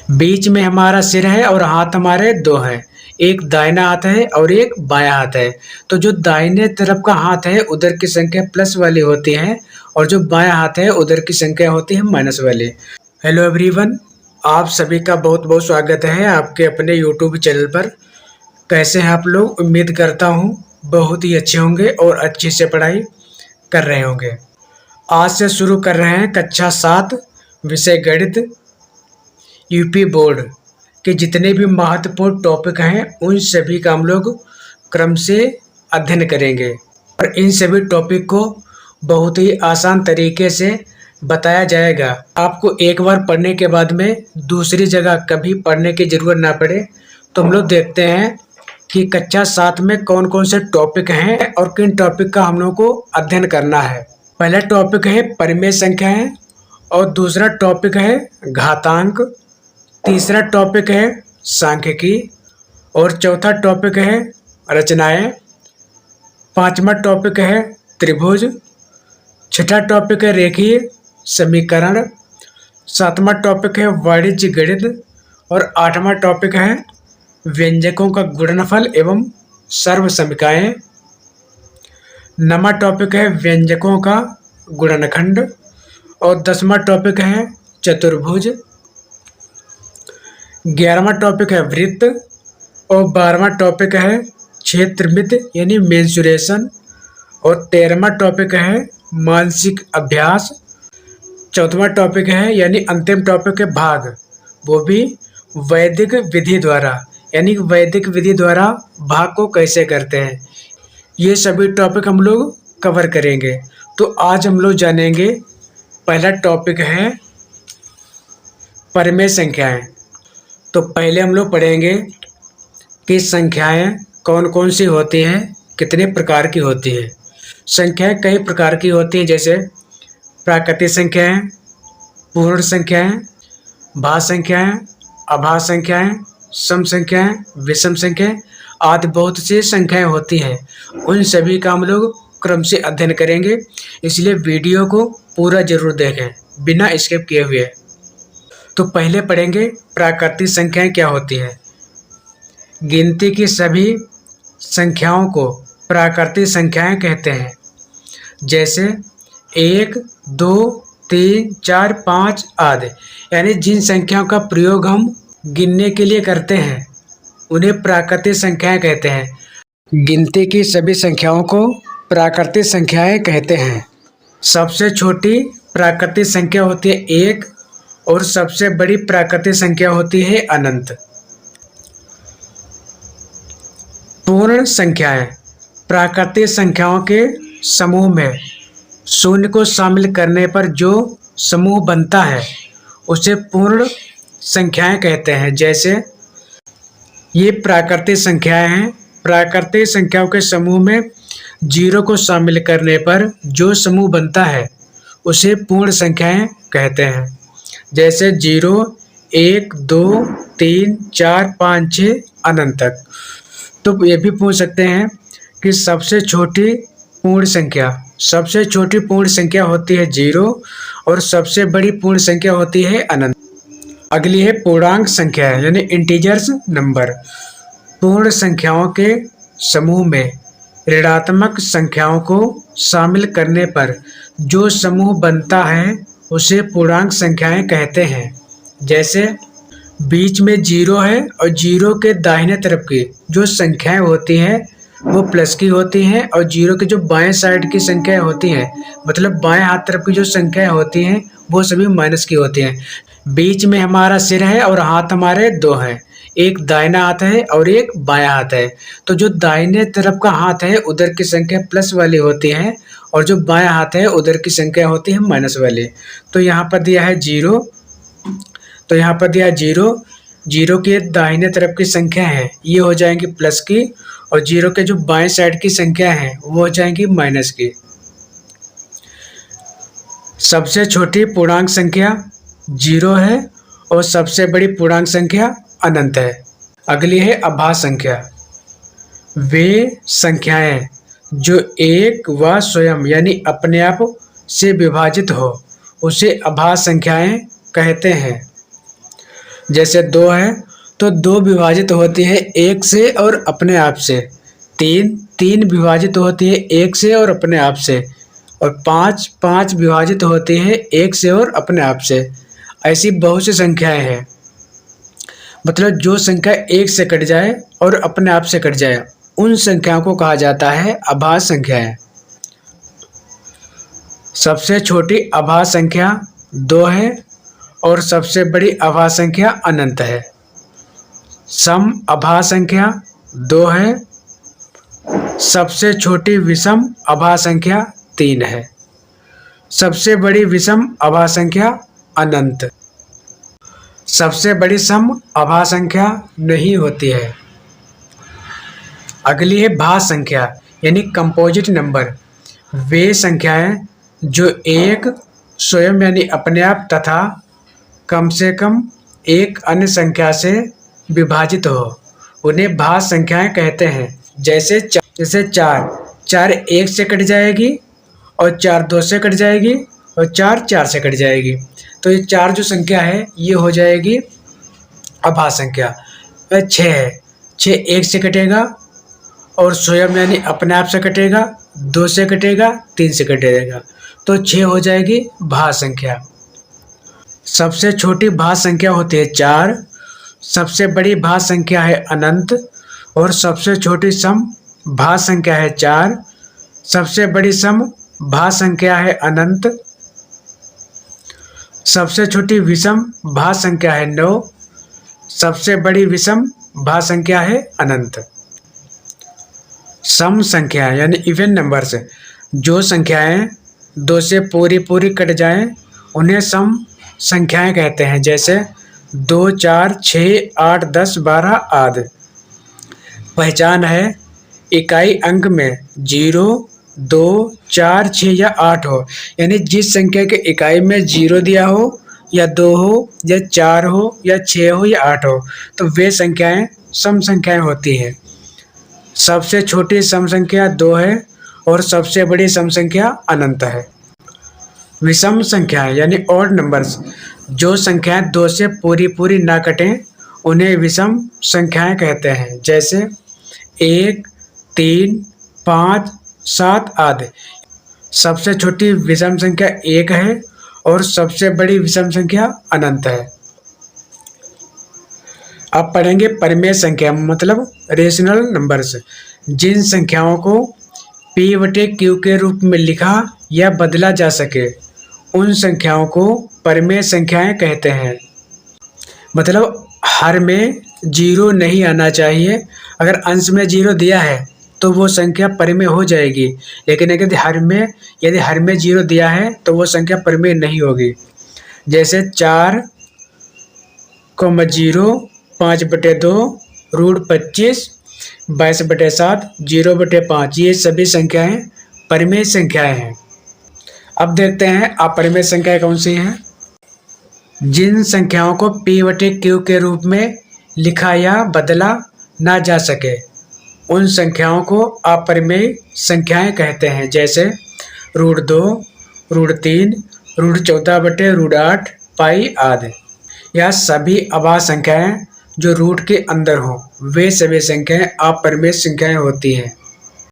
बीच में हमारा सिर है और हाथ हमारे दो हैं। एक दाहिना हाथ है और एक बायां हाथ है। तो जो दाहिने तरफ का हाथ है उधर की संख्या प्लस वाली होती है और जो बायां हाथ है उधर की संख्या होती है माइनस वाली। हेलो एवरीवन, आप सभी का बहुत बहुत स्वागत है आपके अपने यूट्यूब चैनल पर। कैसे हैं आप लोग? उम्मीद करता हूँ बहुत ही अच्छे होंगे और अच्छी से पढ़ाई कर रहे होंगे। आज से शुरू कर रहे हैं कक्षा 7 विषय गणित। यूपी बोर्ड के जितने भी महत्वपूर्ण टॉपिक हैं उन सभी का हम लोग क्रम से अध्ययन करेंगे और इन सभी टॉपिक को बहुत ही आसान तरीके से बताया जाएगा। आपको एक बार पढ़ने के बाद में दूसरी जगह कभी पढ़ने की जरूरत ना पड़े। तो हम लोग देखते हैं कि कक्षा 7 में कौन कौन से टॉपिक हैं और किन टॉपिक का हम लोग को अध्ययन करना है। पहला टॉपिक है परिमेय संख्याएं और दूसरा टॉपिक है घातांक, तीसरा टॉपिक है सांख्यिकी और चौथा टॉपिक है रचनाएं, पांचवा टॉपिक है त्रिभुज, छठा टॉपिक है रेखीय समीकरण, सातवां टॉपिक है वाणिज्य गणित और आठवां टॉपिक है व्यंजकों का गुणनफल एवं सर्वसमीकाएं, नौवां टॉपिक है व्यंजकों का गुणनखंड और 10वां टॉपिक है चतुर्भुज, 11वां टॉपिक है वृत्त और 12वां टॉपिक है क्षेत्रमिति यानी मेंसुरेशन और 13वां टॉपिक है मानसिक अभ्यास, 14वां टॉपिक है यानी अंतिम टॉपिक है भाग, वो भी वैदिक विधि द्वारा, यानी वैदिक विधि द्वारा भाग को कैसे करते हैं। ये सभी टॉपिक हम लोग कवर करेंगे। तो आज हम लोग जानेंगे, पहला टॉपिक है परिमेय संख्याएं। तो पहले हम लोग पढ़ेंगे कि संख्याएं कौन कौन सी होती हैं, कितने प्रकार की होती हैं। संख्याएं कई प्रकार की होती हैं, जैसे प्राकृतिक संख्याएं, पूर्ण संख्याएं, भाज्य संख्याएं, अभाज्य संख्याएं, सम संख्याएं, विषम संख्याएं आदि बहुत सी संख्याएं होती हैं। उन सभी का हम लोग क्रम से अध्ययन करेंगे, इसलिए वीडियो को पूरा जरूर देखें बिना स्किप किए हुए। तो पहले पढ़ेंगे प्राकृतिक संख्याएं क्या होती है। गिनती की सभी संख्याओं को प्राकृतिक संख्याएं कहते हैं, जैसे 1, 2, 3, 4, 5 आदि। यानी जिन संख्याओं का प्रयोग हम गिनने के लिए करते हैं उन्हें प्राकृतिक संख्याएं कहते हैं। गिनती की सभी संख्याओं को प्राकृतिक संख्याएं कहते हैं। सबसे छोटी प्राकृतिक संख्या होती है 1 और सबसे बड़ी प्राकृतिक संख्या होती है अनंत। पूर्ण संख्याएं प्राकृतिक संख्याओं के समूह में शून्य को शामिल करने पर जो समूह बनता है उसे पूर्ण संख्याएं कहते हैं। जैसे ये प्राकृतिक संख्याएं हैं। प्राकृतिक संख्याओं के समूह में 0 को शामिल करने पर जो समूह बनता है उसे पूर्ण संख्याएं कहते हैं। जैसे 0, 1, 2, 3, 4, 5, 6 अनंत तक। तो ये भी पूछ सकते हैं कि सबसे छोटी पूर्ण संख्या होती है 0 और सबसे बड़ी पूर्ण संख्या होती है अनंत। अगली है पूर्णांक संख्या यानी इंटीजर्स नंबर। पूर्ण संख्याओं के समूह में ऋणात्मक संख्याओं को शामिल करने पर जो समूह बनता है उसे पूर्णांक संख्याएं कहते हैं। जैसे बीच में 0 है और 0 के दाहिने तरफ की जो संख्याएं होती हैं वो प्लस की होती हैं और 0 के जो बाएं साइड की संख्याएं होती हैं, मतलब बाएं हाथ तरफ की जो संख्याएं होती हैं वो सभी माइनस की होती हैं। बीच में हमारा सिर है और हाथ हमारे दो हैं। एक दाहिना हाथ है और एक बायां हाथ है। तो जो दाहिने तरफ का हाथ है उधर की संख्या प्लस वाली होती है और जो बायां हाथ है उधर की संख्या होती है माइनस वाली। तो यहाँ पर दिया है 0, तो यहाँ पर दिया 0 के दाहिने तरफ की संख्या है ये हो जाएंगी प्लस की और 0 के जो बाएं साइड की संख्या है वो हो जाएंगी माइनस की। सबसे छोटी पूर्णांक संख्या 0 है और सबसे बड़ी पूर्णांक संख्या अनंत है। अगली है अभाज्य संख्या। वे संख्याएं जो एक व स्वयं यानी अपने आप से विभाजित हो उसे अभाज्य संख्याएं कहते हैं। जैसे 2 है तो 2 विभाजित होती है 1 से और अपने आप से। 3 विभाजित होती है 1 से और अपने आप से। और 5 विभाजित होती है 1 से और अपने आप से। ऐसी बहुत सी संख्याएं हैं। मतलब जो संख्या 1 से कट जाए और अपने आप से कट जाए, उन संख्याओं को कहा जाता है अभाज्य संख्याएं। सबसे छोटी अभाज्य संख्या 2 है और सबसे बड़ी अभाज्य संख्या अनंत है। सम अभाज्य संख्या 2 है। सबसे छोटी विषम अभाज्य संख्या 3 है। सबसे बड़ी विषम अभाज्य संख्या अनंत। सबसे बड़ी सम अभाज्य संख्या नहीं होती है। अगली है भाज्य संख्या यानी कंपोजिट नंबर। वे संख्याएं जो एक स्वयं यानी अपने आप तथा कम से कम एक अन्य संख्या से विभाजित हो, उन्हें भाज्य संख्याएं कहते हैं। जैसे 4 1 से कट जाएगी और 4 2 से कट जाएगी और 4 से कट जाएगी। तो ये 4 जो संख्या है ये हो जाएगी अभाज्य संख्या। 6 है, 6 1 से कटेगा और स्वयं यानी अपने आप से कटेगा, 2 से कटेगा, 3 से कटेगा, तो 6 हो जाएगी भाज्य संख्या। सबसे छोटी भाज्य संख्या होती है 4। सबसे बड़ी भाज्य संख्या है अनंत और सबसे छोटी सम भाज्य संख्या है 4। सबसे बड़ी सम भाज्य संख्या है अनंत। सबसे छोटी विषम भाज्य संख्या है 9। सबसे बड़ी विषम भाज्य संख्या है अनंत। सम संख्या यानी इवन नंबर्स, जो संख्याएं 2 से पूरी कट जाएं उन्हें सम संख्याएं कहते हैं। जैसे 2 4 6 8 10 12 आदि। पहचान है इकाई अंक में 0 2 4 6 या 8 हो, यानी जिस संख्या के इकाई में 0 दिया हो या 2 हो या 4 हो या 6 हो या 8 हो, तो वे संख्याएं सम संख्याएं होती हैं। सबसे छोटी सम संख्या 2 है और सबसे बड़ी सम संख्या अनंत है। विषम संख्याएं यानी ऑड नंबर्स, जो संख्याएं 2 से पूरी ना कटें उन्हें विषम संख्याएं कहते हैं। जैसे 1 3 5 7 आदि। सबसे छोटी विषम संख्या 1 है और सबसे बड़ी विषम संख्या अनंत है। अब पढ़ेंगे परिमेय संख्या मतलब रेशनल नंबर्स। जिन संख्याओं को P/Q के रूप में लिखा या बदला जा सके उन संख्याओं को परिमेय संख्याएं कहते हैं। मतलब हर में 0 नहीं आना चाहिए। अगर अंश में 0 दिया है तो वो संख्या परिमेय हो जाएगी, लेकिन अगर यदि हर में 0 दिया है तो वो संख्या परिमेय नहीं होगी। जैसे 4, 0, 5/2, √25, 22/7, 0/5, ये सभी संख्याएं परिमेय संख्याएं हैं। अब देखते हैं अपरिमेय संख्याएं कौन सी हैं। जिन संख्याओं को P/Q के रूप में लिखा या बदला ना जा सके उन संख्याओं को अपरिमेय संख्याएं कहते हैं। जैसे √2, √3, √14/√8, पाई आदि। यह सभी अभाज्य संख्याएं जो रूट के अंदर हों वे सभी संख्याएं अपरिमेय संख्याएं होती हैं।